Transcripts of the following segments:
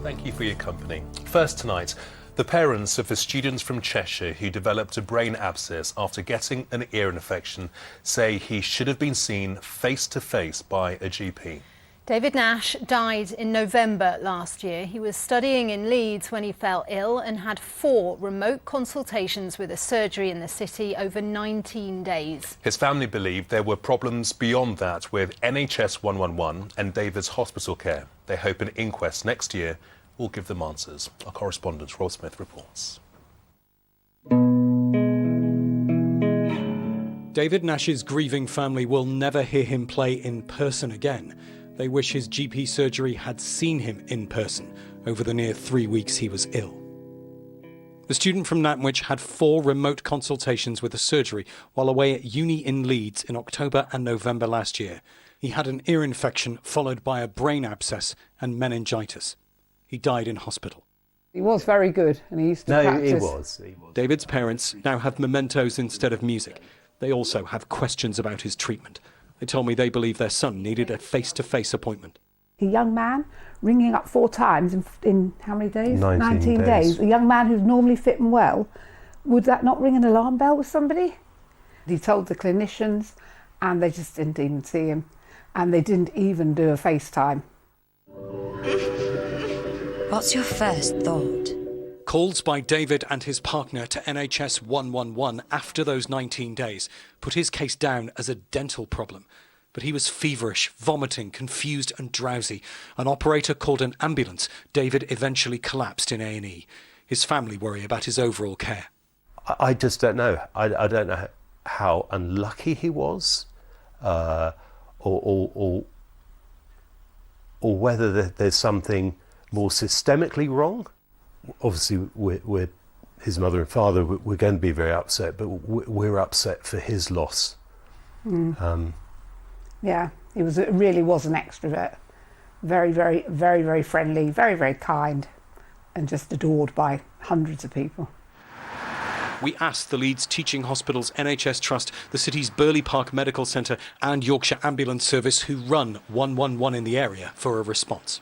Thank you for your company. First tonight, the parents of the students from Cheshire who developed a brain abscess after getting an ear infection say he should have been seen face-to-face by a GP. David Nash died in November last year. He was studying in Leeds when he fell ill and had 4 remote consultations with a surgery in the city over 19 days. His family believed there were problems beyond that with NHS 111 and David's hospital care. They hope an inquest next year will give them answers. Our correspondent Rob Smith reports. David Nash's grieving family will never hear him play in person again. They wish his GP surgery had seen him in person over the near 3 weeks he was ill. The student from Nantwich had 4 remote consultations with a surgery while away at uni in Leeds in October and November last year. He had an ear infection followed by a brain abscess and meningitis. He died in hospital. He was very good and he used to practice. He was. David's parents now have mementos instead of music. They also have questions about his treatment. They told me they believe their son needed a face-to-face appointment. A young man ringing up 4 times in how many days? 19 days. A young man who's normally fit and well. Would that not ring an alarm bell with somebody? He told the clinicians and they just didn't even see him. And they didn't even do a FaceTime. What's your first thought? Calls by David and his partner to NHS 111 after those 19 days put his case down as a dental problem. But he was feverish, vomiting, confused and drowsy. An operator called an ambulance. David eventually collapsed in A&E. His family worry about his overall care. I just don't know. I don't know how unlucky he was, or whether there's something more systemically wrong. Obviously, we're his mother and father. We're going to be very upset, but we're upset for his loss. Yeah, he really was an extrovert. Very, very, very, very friendly, very, very kind, and just adored by hundreds of people. We asked the Leeds Teaching Hospitals NHS Trust, the city's Burley Park Medical Centre and Yorkshire Ambulance Service, who run 111 in the area, for a response.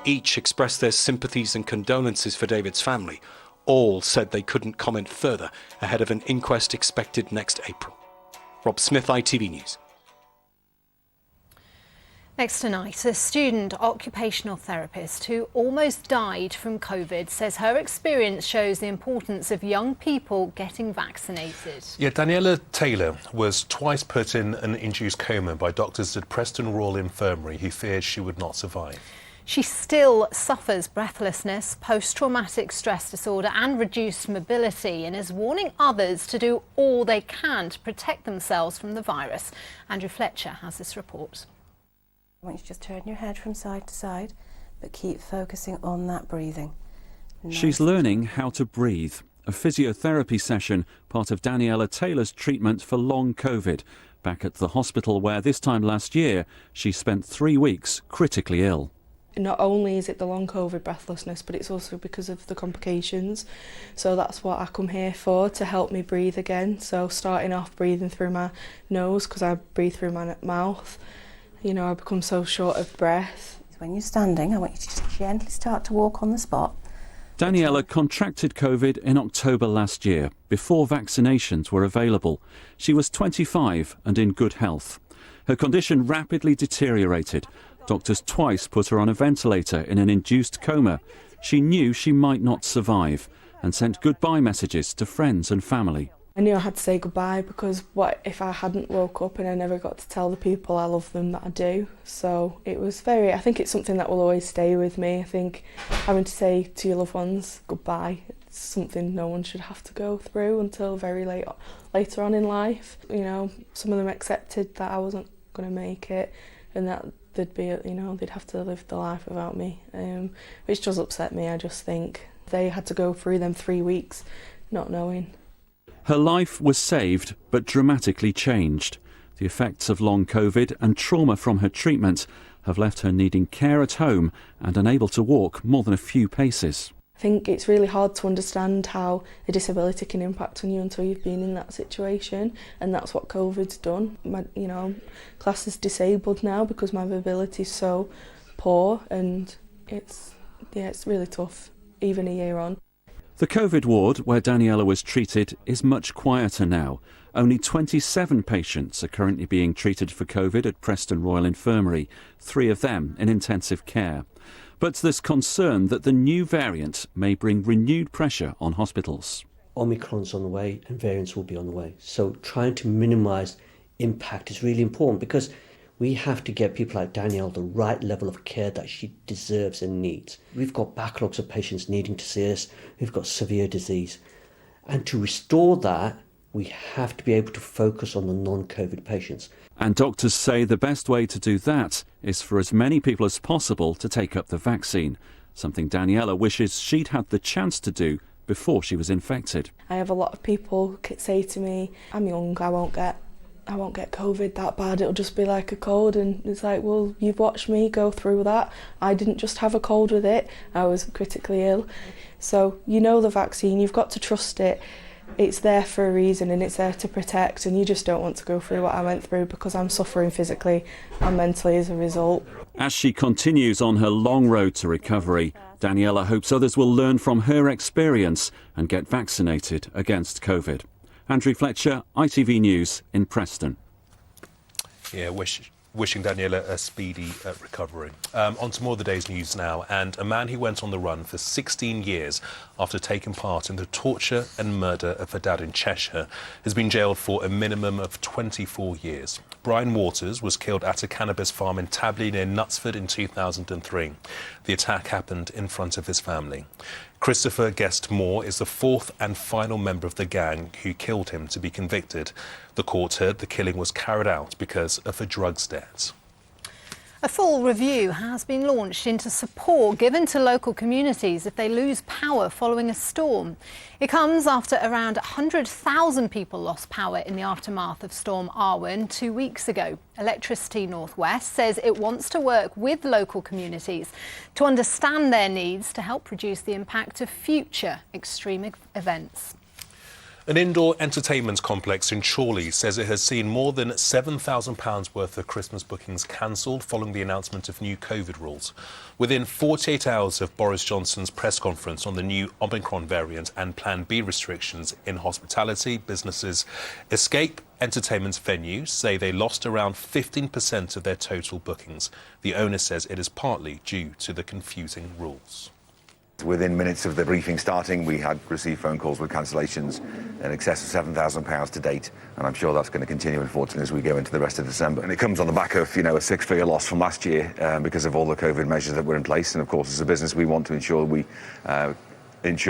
Each expressed their sympathies and condolences for David's family. All said they couldn't comment further ahead of an inquest expected next April. Rob Smith, ITV News. Next tonight, a student occupational therapist who almost died from COVID says her experience shows the importance of young people getting vaccinated. Yeah, Daniela Taylor was twice put in an induced coma by doctors at Preston Royal Infirmary who feared she would not survive. She still suffers breathlessness, post-traumatic stress disorder and reduced mobility, and is warning others to do all they can to protect themselves from the virus. Andrew Fletcher has this report. I want you to just turn your head from side to side, but keep focusing on that breathing. She's learning how to breathe. A physiotherapy session, part of Daniela Taylor's treatment for long COVID, back at the hospital where this time last year she spent 3 weeks critically ill. Not only is it the long COVID breathlessness, but it's also because of the complications. So that's what I come here for, to help me breathe again. So starting off breathing through my nose, because I breathe through my mouth. You know, I become so short of breath. When you're standing, I want you to just gently start to walk on the spot. Daniela contracted COVID in October last year, before vaccinations were available. She was 25 and in good health. Her condition rapidly deteriorated. Doctors twice put her on a ventilator in an induced coma. She knew she might not survive and sent goodbye messages to friends and family. I knew I had to say goodbye, because what if I hadn't woke up and I never got to tell the people I love them that I do. So it was I think it's something that will always stay with me. I think having to say to your loved ones goodbye, it's something no one should have to go through until very later on in life. You know, some of them accepted that I wasn't going to make it and that they'd have to live the life without me, which does upset me. I just think they had to go through them 3 weeks not knowing. Her life was saved but dramatically changed. The effects of long COVID and trauma from her treatment have left her needing care at home and unable to walk more than a few paces. I think it's really hard to understand how a disability can impact on you until you've been in that situation, and that's what COVID's done. I'm classed as disabled now because my mobility is so poor, and it's really tough, even a year on. The COVID ward where Daniela was treated is much quieter now. Only 27 patients are currently being treated for COVID at Preston Royal Infirmary, 3 of them in intensive care. But there's concern that the new variant may bring renewed pressure on hospitals. Omicron's on the way and variants will be on the way. So trying to minimise impact is really important, because we have to get people like Danielle the right level of care that she deserves and needs. We've got backlogs of patients needing to see us, who've got severe disease. And to restore that, we have to be able to focus on the non-COVID patients. And doctors say the best way to do that is for as many people as possible to take up the vaccine, something Daniela wishes she'd had the chance to do before she was infected. I have a lot of people say to me, I'm young, I won't get COVID that bad, it'll just be like a cold. And it's like, well, you've watched me go through that. I didn't just have a cold with it, I was critically ill. So you know the vaccine, you've got to trust it. It's there for a reason and it's there to protect, and you just don't want to go through what I went through, because I'm suffering physically and mentally as a result. As she continues on her long road to recovery, Daniela hopes others will learn from her experience and get vaccinated against COVID. Andrew Fletcher, ITV News in Preston. Yeah, wishing Daniela a speedy recovery. On to more of the day's news now. And a man who went on the run for 16 years after taking part in the torture and murder of her dad in Cheshire has been jailed for a minimum of 24 years. Brian Waters was killed at a cannabis farm in Tabley near Knutsford in 2003. The attack happened in front of his family. Christopher Guest Moore is the 4th and final member of the gang who killed him to be convicted. The court heard the killing was carried out because of a drugs debt. A full review has been launched into support given to local communities if they lose power following a storm. It comes after around 100,000 people lost power in the aftermath of Storm Arwen 2 weeks ago. Electricity North West says it wants to work with local communities to understand their needs to help reduce the impact of future extreme events. An indoor entertainment complex in Chorley says it has seen more than £7,000 worth of Christmas bookings cancelled following the announcement of new COVID rules. Within 48 hours of Boris Johnson's press conference on the new Omicron variant and Plan B restrictions in hospitality, businesses Escape Entertainment venues say they lost around 15% of their total bookings. The owner says it is partly due to the confusing rules. Within minutes of the briefing starting, we had received phone calls with cancellations in excess of £7,000 to date, and I'm sure that's going to continue, unfortunately, as we go into the rest of December. And it comes on the back of, a six-figure loss from last year because of all the COVID measures that were in place. And of course, as a business, we want to ensure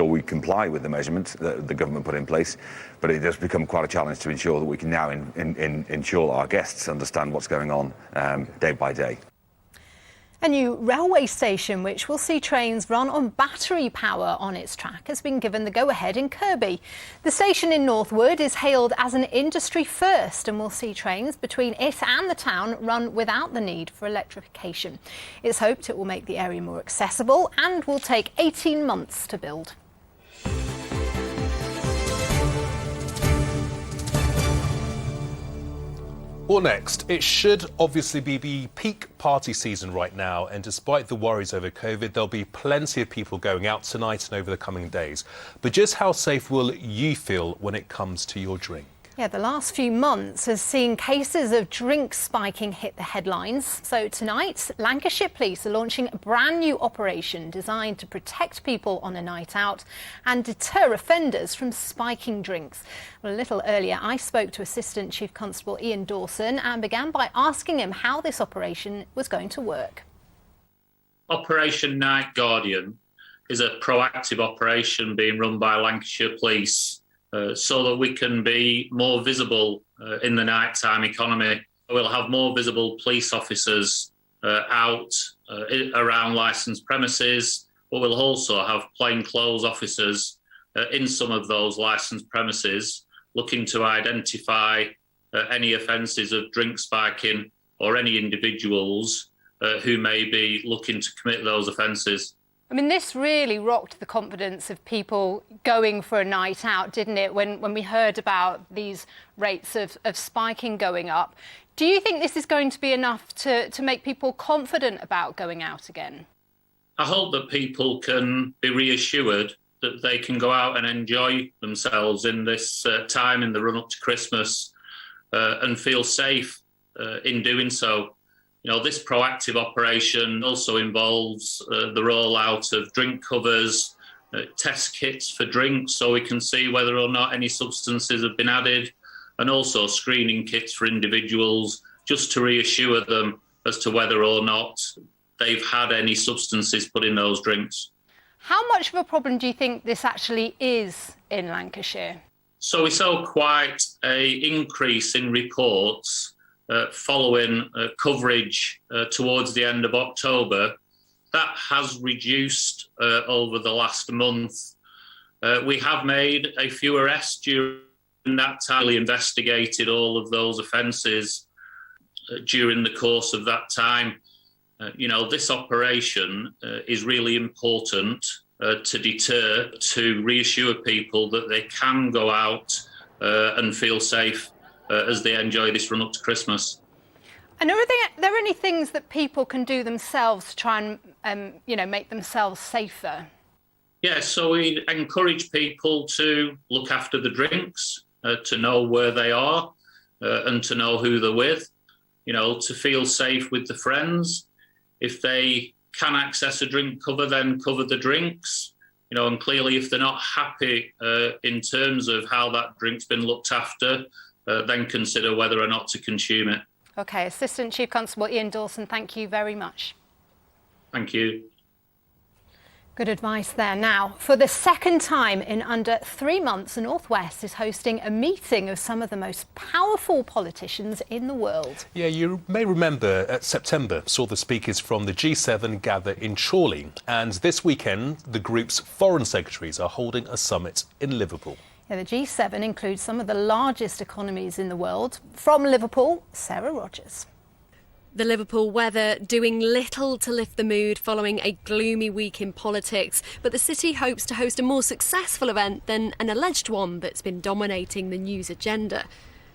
we comply with the measurements that the government put in place. But it does become quite a challenge to ensure that we can now ensure our guests understand what's going on day by day. A new railway station, which will see trains run on battery power on its track, has been given the go-ahead in Kirkby. The station in Northwood is hailed as an industry first and will see trains between it and the town run without the need for electrification. It's hoped it will make the area more accessible and will take 18 months to build. Well, next, it should obviously be the peak party season right now, and despite the worries over COVID, there'll be plenty of people going out tonight and over the coming days. But just how safe will you feel when it comes to your drink? Yeah, the last few months has seen cases of drink spiking hit the headlines. So tonight, Lancashire Police are launching a brand new operation designed to protect people on a night out and deter offenders from spiking drinks. Well, a little earlier, I spoke to Assistant Chief Constable Ian Dawson and began by asking him how this operation was going to work. Operation Night Guardian is a proactive operation being run by Lancashire Police so that we can be more visible in the nighttime economy. We'll have more visible police officers out around licensed premises, but we'll also have plainclothes officers in some of those licensed premises looking to identify any offences of drink spiking or any individuals who may be looking to commit those offences. I mean, this really rocked the confidence of people going for a night out, didn't it? When we heard about these rates of spiking going up, Do you think this is going to be enough to make people confident about going out again? I hope that people can be reassured that they can go out and enjoy themselves in this time in the run-up to Christmas and feel safe in doing so. You know, this proactive operation also involves the rollout of drink covers, test kits for drinks so we can see whether or not any substances have been added, and also screening kits for individuals just to reassure them as to whether or not they've had any substances put in those drinks. How much of a problem do you think this actually is in Lancashire? So we saw quite an increase in reports following coverage towards the end of October. That has reduced over the last month. We have made a few arrests during that time. We investigated all of those offences during the course of that time. You know, this operation is really important to deter, to reassure people that they can go out and feel safe as they enjoy this run up to Christmas. And are there any things that people can do themselves to try and, make themselves safer? Yeah, so we encourage people to look after the drinks, to know where they are and to know who they're with, to feel safe with the friends. If they can access a drink cover, then cover the drinks. And clearly if they're not happy in terms of how that drink's been looked after, then consider whether or not to consume it. OK, Assistant Chief Constable Ian Dawson, thank you very much. Thank you. Good advice there. Now, for the second time in under 3 months, the North West is hosting a meeting of some of the most powerful politicians in the world. Yeah, you may remember September saw the speakers from the G7 gather in Chorley, and this weekend the group's foreign secretaries are holding a summit in Liverpool. Yeah, the G7 includes some of the largest economies in the world. From Liverpool, Sarah Rogers. The Liverpool weather doing little to lift the mood following a gloomy week in politics, but the city hopes to host a more successful event than an alleged one that's been dominating the news agenda.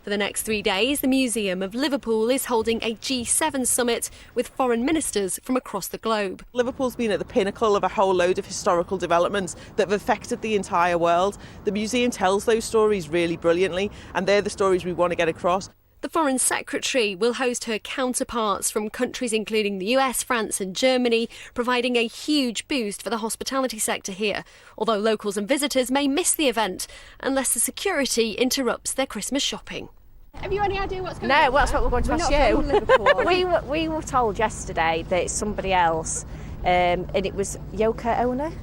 For the next 3 days, the Museum of Liverpool is holding a G7 summit with foreign ministers from across the globe. Liverpool's been at the pinnacle of a whole load of historical developments that have affected the entire world. The museum tells those stories really brilliantly, and they're the stories we want to get across. The Foreign Secretary will host her counterparts from countries including the US, France and Germany, providing a huge boost for the hospitality sector here, although locals and visitors may miss the event unless the security interrupts their Christmas shopping. Have you any idea what's going on? No, that's what we're going to ask you. we were told yesterday that it's somebody else, and it was Yoko Ono.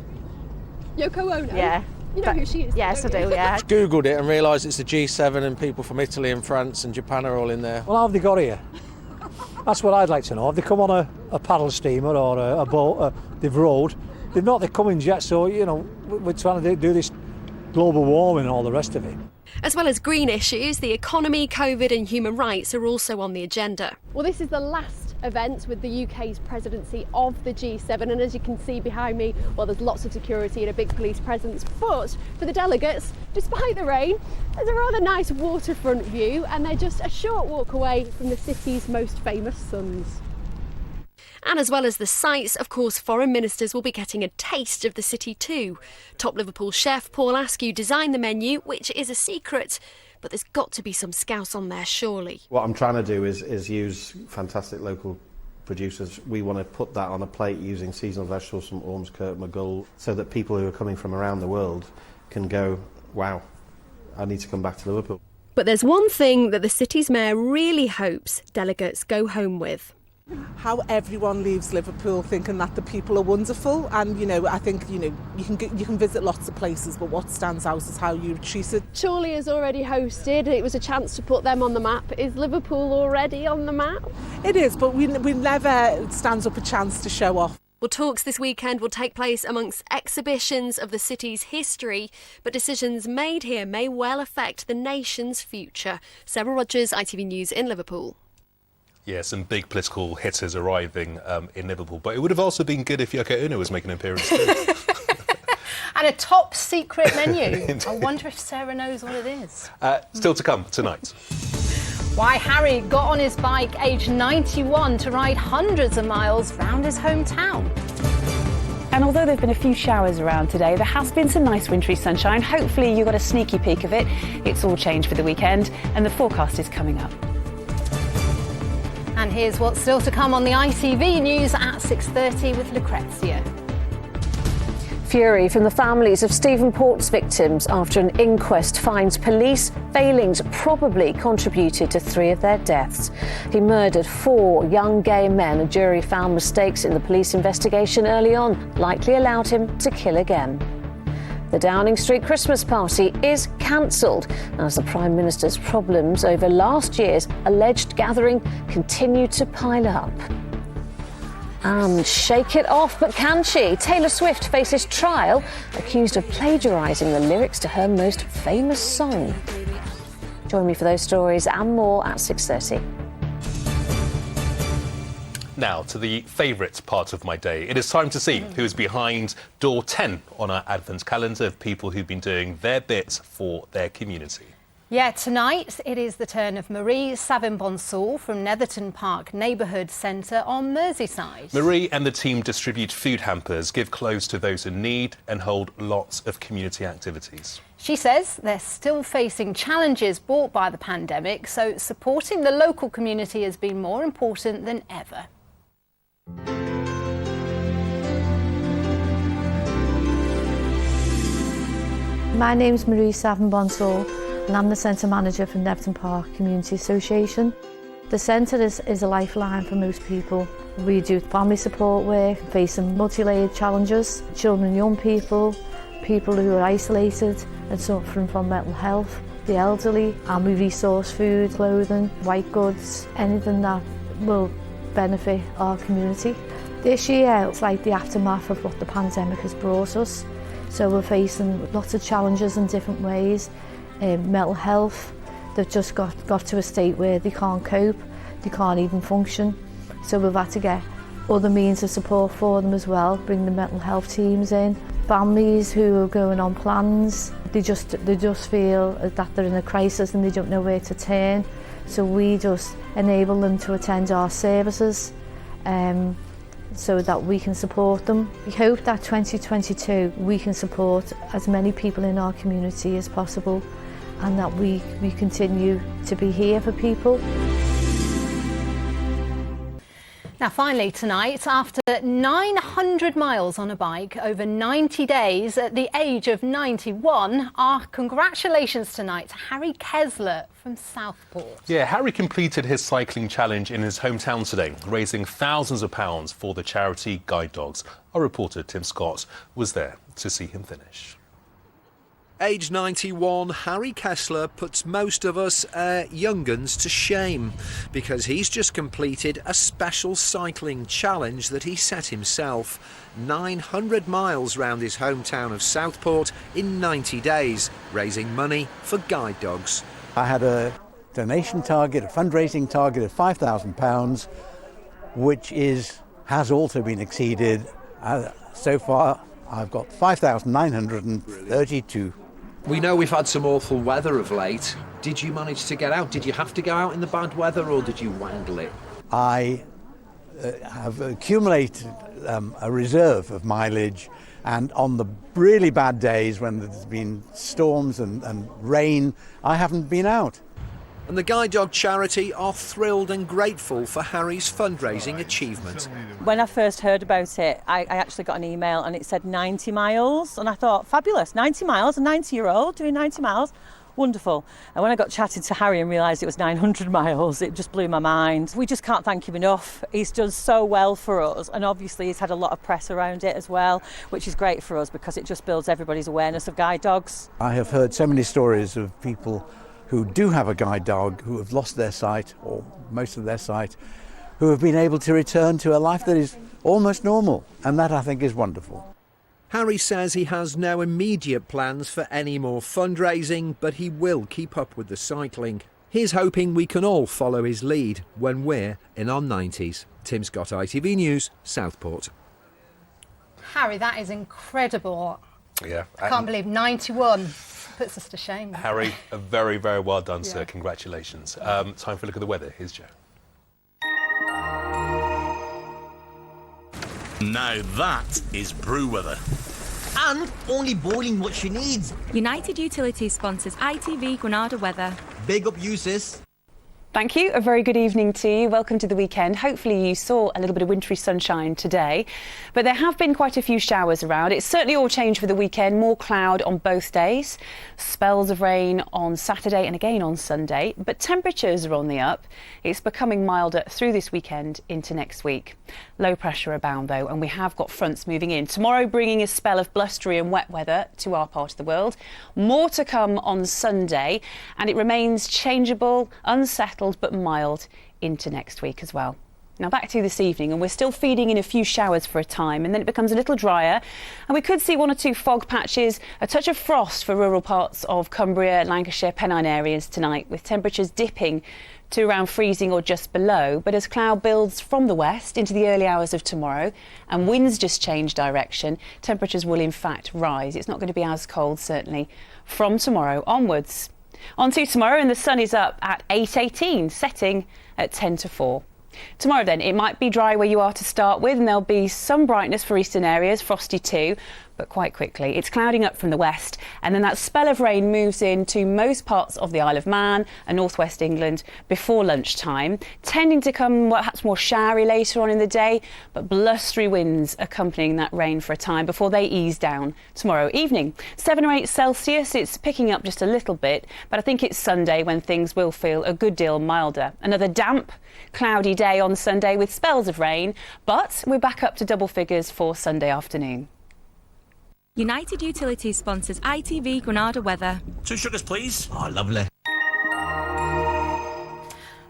Yoko Ono? Yeah. You know who she is? Yes, I do, yeah. Googled it and realised it's the G7 and people from Italy and France and Japan are all in there. Well, how have they got here? That's what I'd like to know. Have they come on a paddle steamer or a boat they've rowed? They've not, they're coming yet, so, we're trying to do this global warming and all the rest of it. As well as green issues, the economy, COVID and human rights are also on the agenda. Well, this is the last event with the UK's presidency of the G7, and as you can see behind me, well, there's lots of security and a big police presence, but for the delegates, despite the rain, there's a rather nice waterfront view, and they're just a short walk away from the city's most famous suns. And as well as the sights, of course, foreign ministers will be getting a taste of the city too. Top Liverpool chef Paul Askew designed the menu, which is a secret, but there's got to be some scouse on there, surely. What I'm trying to do is use fantastic local producers. We want to put that on a plate using seasonal vegetables from Ormskirk, Maghull, so that people who are coming from around the world can go, wow, I need to come back to Liverpool. But there's one thing that the city's mayor really hopes delegates go home with. How everyone leaves Liverpool thinking that the people are wonderful, and I think you can visit lots of places, but what stands out is how you treat it. Chorley has already hosted. It was a chance to put them on the map. Is Liverpool already on the map? It is, but we never stands up a chance to show off. Well, talks this weekend will take place amongst exhibitions of the city's history, but decisions made here may well affect the nation's future. Sarah Rogers, ITV News in Liverpool. Yeah, some big political hitters arriving in Liverpool. But it would have also been good if Yoko Ono was making an appearance too. And a top secret menu. I wonder if Sarah knows what it is. Still to come tonight. Why Harry got on his bike aged 91 to ride hundreds of miles round his hometown. And although there have been a few showers around today, there has been some nice wintry sunshine. Hopefully you got a sneaky peek of it. It's all changed for the weekend and the forecast is coming up. And here's what's still to come on the ITV news at 6:30 with Lucrezia. Fury from the families of Stephen Port's victims after an inquest finds police failings probably contributed to 3 of their deaths. He murdered 4 young gay men. A jury found mistakes in the police investigation early on likely allowed him to kill again. The Downing Street Christmas party is cancelled as the Prime Minister's problems over last year's alleged gathering continue to pile up. And shake it off, but can she? Taylor Swift faces trial, accused of plagiarising the lyrics to her most famous song. Join me for those stories and more at 6:30. Now to the favourite part of my day. It is time to see who is behind door 10 on our Advent calendar of people who've been doing their bit for their community. Yeah, tonight it is the turn of Marie Savin-Bonsall from Netherton Park Neighbourhood Centre on Merseyside. Marie and the team distribute food hampers, give clothes to those in need and hold lots of community activities. She says they're still facing challenges brought by the pandemic, so supporting the local community has been more important than ever. My name's Marie Savin-Bonsall and I'm the Centre Manager for Netherton Park Community Association. The centre is a lifeline for most people. We do family support work, facing multi-layered challenges, children and young people, people who are isolated and suffering from mental health, the elderly, and we resource food, clothing, white goods, anything that will benefit our community. This year it's like the aftermath of what the pandemic has brought us. So we're facing lots of challenges in different ways. Mental health, they've just got to a state where they can't cope, they can't even function. So we've had to get other means of support for them as well, bring the mental health teams in. Families who are going on plans, they just feel that they're in a crisis and they don't know where to turn. So we just enable them to attend our services so that we can support them. We hope that 2022 we can support as many people in our community as possible and that we continue to be here for people. Now finally tonight, after 900 miles on a bike over 90 days at the age of 91, our congratulations tonight to Harry Kessler from Southport. Yeah, Harry completed his cycling challenge in his hometown today, raising thousands of pounds for the charity Guide Dogs. Our reporter Tim Scott was there to see him finish. Age 91, Harry Kessler puts most of us young'uns to shame because he's just completed a special cycling challenge that he set himself. 900 miles round his hometown of Southport in 90 days, raising money for Guide Dogs. I had a donation target, a fundraising target of £5,000, which has also been exceeded. So far, I've got 5,932. We know we've had some awful weather of late. Did you manage to get out? Did you have to go out in the bad weather or did you wangle it? I have accumulated a reserve of mileage, and on the really bad days when there's been storms and rain, I haven't been out. And the Guide Dog charity are thrilled and grateful for Harry's fundraising achievement. When I first heard about it, I actually got an email and it said 90 miles. And I thought, fabulous, 90 miles, a 90-year-old doing 90 miles. Wonderful. And when I got chatting to Harry and realised it was 900 miles, it just blew my mind. We just can't thank him enough. He's done so well for us. And obviously he's had a lot of press around it as well, which is great for us because it just builds everybody's awareness of guide dogs. I have heard so many stories of people who do have a guide dog, who have lost their sight, or most of their sight, who have been able to return to a life that is almost normal, and that I think is wonderful. Harry says he has no immediate plans for any more fundraising, but he will keep up with the cycling. He's hoping we can all follow his lead when we're in our 90s. Tim Scott, ITV News, Southport. Harry, that is incredible. Yeah. I can't believe 91. Puts us to shame. Harry, a very, very well done, sir. Yeah. Congratulations. Time for a look at the weather. Here's Joe. Now that is brew weather. And only boiling what she needs. United Utilities sponsors ITV Granada weather. Big up uses. Thank you. A very good evening to you. Welcome to the weekend. Hopefully you saw a little bit of wintry sunshine today, but there have been quite a few showers around. It's certainly all changed for the weekend. More cloud on both days, spells of rain on Saturday and again on Sunday, but temperatures are on the up. It's becoming milder through this weekend into next week. Low pressure abound though, and we have got fronts moving in. Tomorrow bringing a spell of blustery and wet weather to our part of the world. More to come on Sunday, and it remains changeable, unsettled but mild into next week as well. Now back to this evening, and we're still feeding in a few showers for a time, and then it becomes a little drier, and we could see one or two fog patches, a touch of frost for rural parts of Cumbria, Lancashire, Pennine areas tonight, with temperatures dipping to around freezing or just below. But as cloud builds from the west into the early hours of tomorrow and winds just change direction, temperatures will in fact rise. It's not going to be as cold, certainly, from tomorrow onwards. On to tomorrow, and the sun is up at 8:18, setting at 10 to 4. Tomorrow then, it might be dry where you are to start with, and there'll be some brightness for eastern areas, frosty too, but quite quickly it's clouding up from the west, and then that spell of rain moves into most parts of the Isle of Man and northwest England before lunchtime, tending to come perhaps more showery later on in the day, but blustery winds accompanying that rain for a time before they ease down tomorrow evening. 7 or 8 Celsius, it's picking up just a little bit, but I think it's Sunday when things will feel a good deal milder. Another damp, cloudy day on Sunday with spells of rain, but we're back up to double figures for Sunday afternoon. United Utilities sponsors ITV Granada weather. 2 sugars, please. Oh, lovely.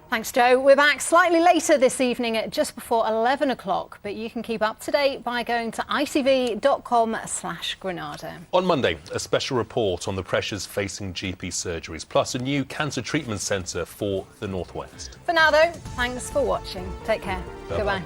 Thanks, Joe. We're back slightly later this evening at just before 11 o'clock, but you can keep up to date by going to itv.com/Granada. On Monday, a special report on the pressures facing GP surgeries, plus a new cancer treatment centre for the North West. For now, though, thanks for watching. Take care. Bye-bye. Goodbye.